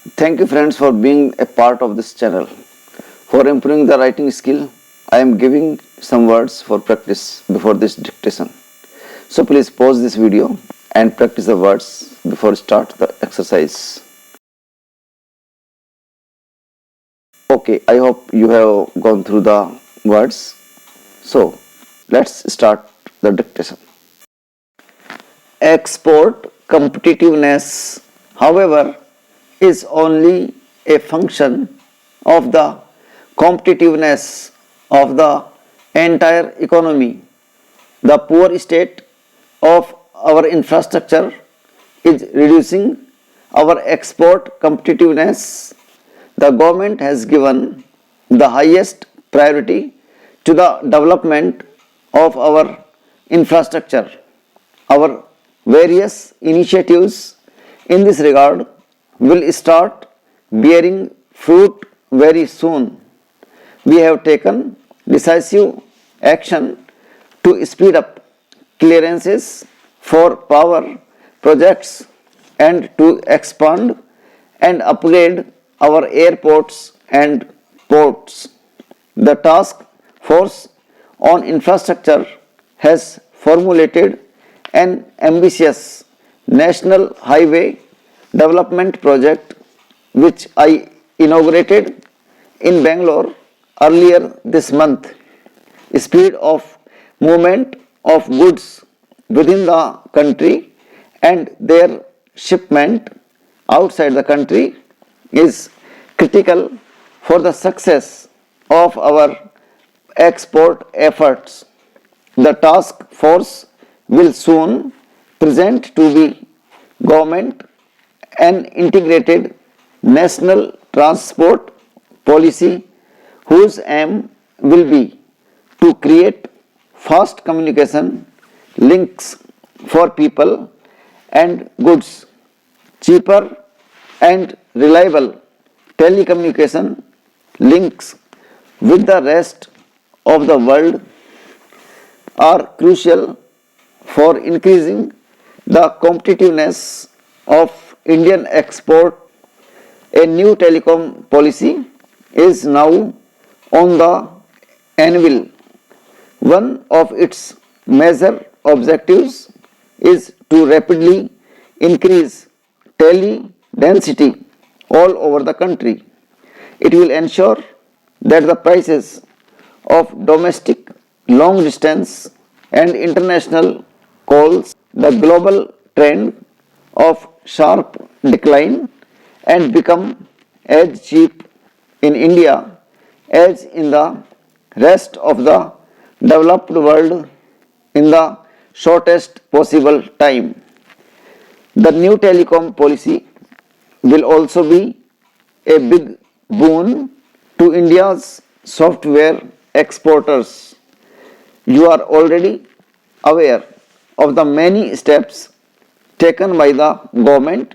Thank you friends for being a part of this channel. For improving the writing skill, I am giving some words for practice before this dictation. So please pause this video and practice the words before start the exercise. Okay, I hope you have gone through the words. So let's start the dictation. Export competitiveness, however, is only a function of the competitiveness of the entire economy. The poor state of our infrastructure is reducing our export competitiveness. The government has given the highest priority to the development of our infrastructure. Our various initiatives in this regard will start bearing fruit very soon. We have taken decisive action to speed up clearances for power projects and to expand and upgrade our airports and ports. The task force on infrastructure has formulated an ambitious national highway development project which I inaugurated in Bangalore earlier this month. Speed of movement of goods within the country and their shipment outside the country is critical for the success of our export efforts. The task force will soon present to the government an integrated national transport policy whose aim will be to create fast communication links for people and goods, cheaper and reliable telecommunication links with the rest of the world are crucial for increasing the competitiveness of Indian export. A new telecom policy is now on the anvil. One of its major objectives is to rapidly increase tele density all over the country. It will ensure that the prices of domestic, long distance and international calls the global trend of sharp decline and become as cheap in India as in the rest of the developed world in the shortest possible time. The new telecom policy will also be a big boon to India's software exporters. You are already aware of the many steps taken by the government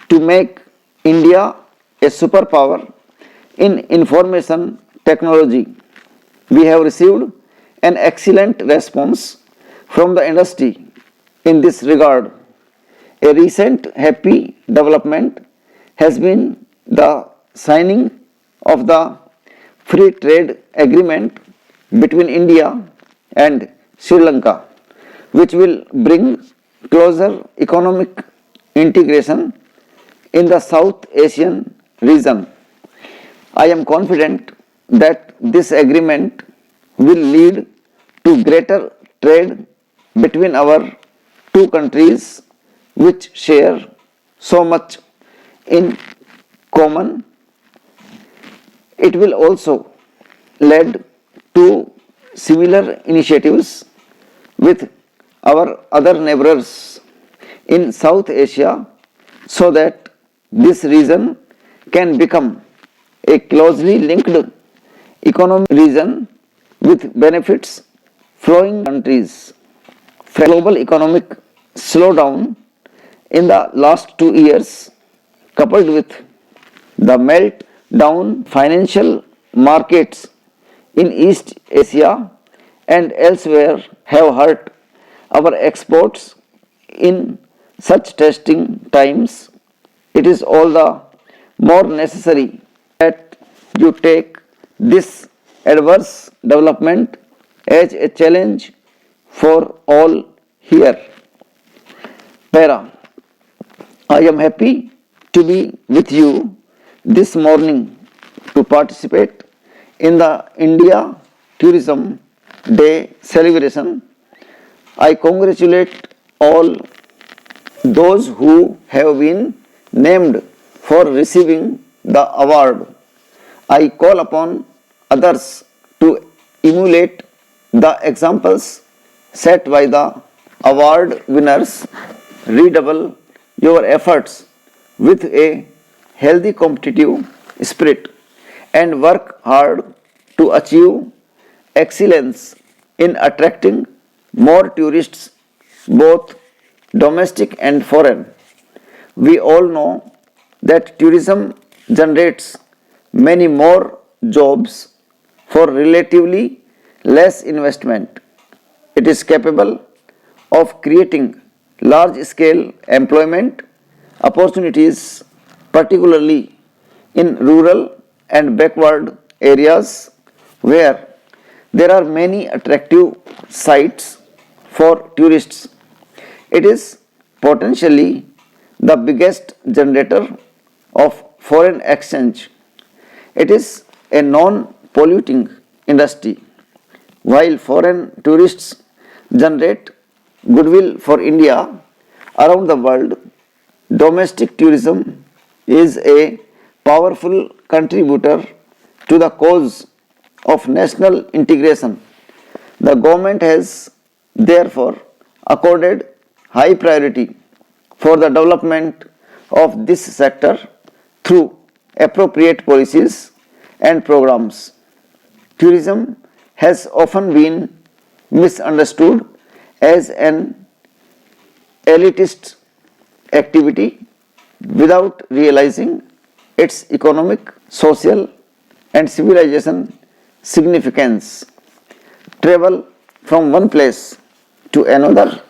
to make India a superpower in information technology. We have received an excellent response from the industry in this regard. A recent happy development has been the signing of the free trade agreement between India and Sri Lanka, which will bring closer economic integration in the South Asian region. I am confident that this agreement will lead to greater trade between our two countries which share so much in common. It will also lead to similar initiatives with our other neighbors in South Asia so that this region can become a closely linked economic region with benefits flowing countries. Global economic slowdown in the last 2 years, coupled with the meltdown financial markets in East Asia and elsewhere, have hurt our exports in such testing times. It is all the more necessary that you take this adverse development as a challenge for all here. Para. I am happy to be with you this morning to participate in the India Tourism Day celebration. I congratulate all those who have been named for receiving the award. I call upon others to emulate the examples set by the award winners. Redouble your efforts with a healthy competitive spirit and work hard to achieve excellence in attracting more tourists, both domestic and foreign. We all know that tourism generates many more jobs for relatively less investment. It is capable of creating large scale employment opportunities, particularly in rural and backward areas where there are many attractive sites for tourists. It is potentially the biggest generator of foreign exchange. It is a non polluting industry. While foreign tourists generate goodwill for India around the world, domestic tourism is a powerful contributor to the cause of national integration. The government has therefore accorded high priority for the development of this sector through appropriate policies and programs. Tourism has often been misunderstood as an elitist activity without realizing its economic, social, and civilization significance. Travel from one place to another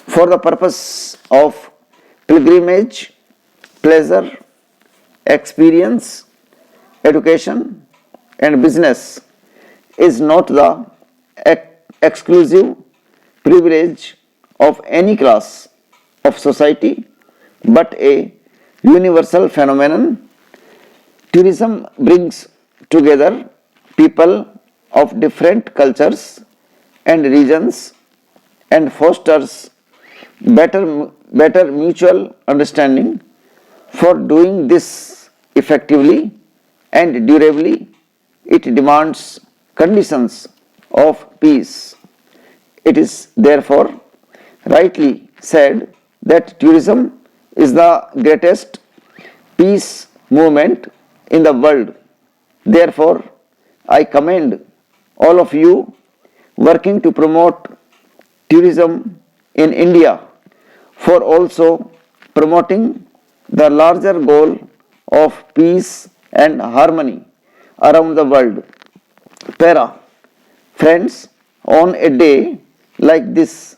for the purpose of pilgrimage, pleasure, experience, education, and business is not the exclusive privilege of any class of society but a universal phenomenon. Tourism brings together people of different cultures and regions and fosters better mutual understanding. For doing this effectively and durably, it demands conditions of peace. It is therefore rightly said that tourism is the greatest peace movement in the world. Therefore, I commend all of you working to promote tourism in India for also promoting the larger goal of peace and harmony around the world. Para. Friends, on a day like this,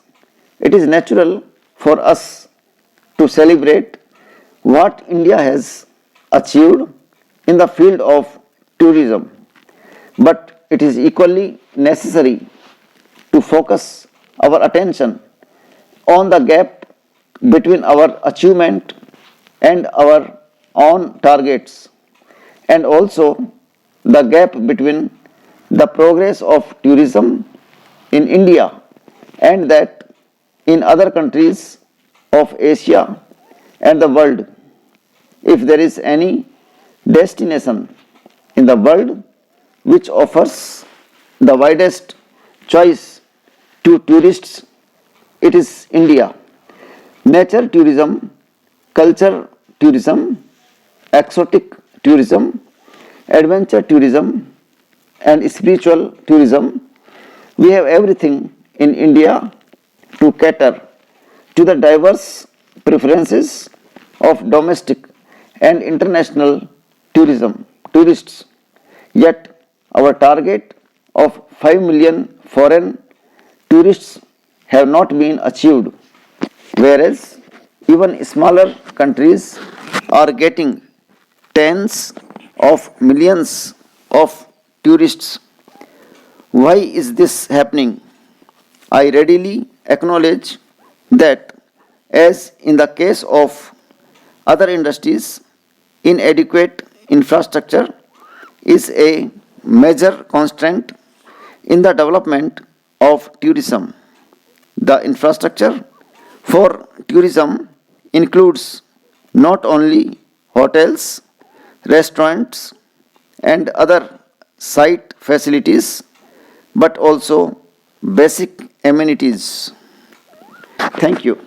it is natural for us to celebrate what India has achieved in the field of tourism. But it is equally necessary to focus our attention on the gap between our achievement and our own targets, and also the gap between the progress of tourism in India and that in other countries of Asia and the world. If there is any destination in the world which offers the widest choice to tourists, it is India. Nature tourism, culture tourism, exotic tourism, adventure tourism, and spiritual tourism. We have everything in India to cater to the diverse preferences of domestic and international tourists. Yet our target of 5 million foreign tourists have not been achieved, whereas even smaller countries are getting tens of millions of tourists. Why is this happening? I readily acknowledge that, as in the case of other industries, inadequate infrastructure is a major constraint in the development of tourism. The infrastructure for tourism includes not only hotels, restaurants, and other site facilities, but also basic amenities. Thank you.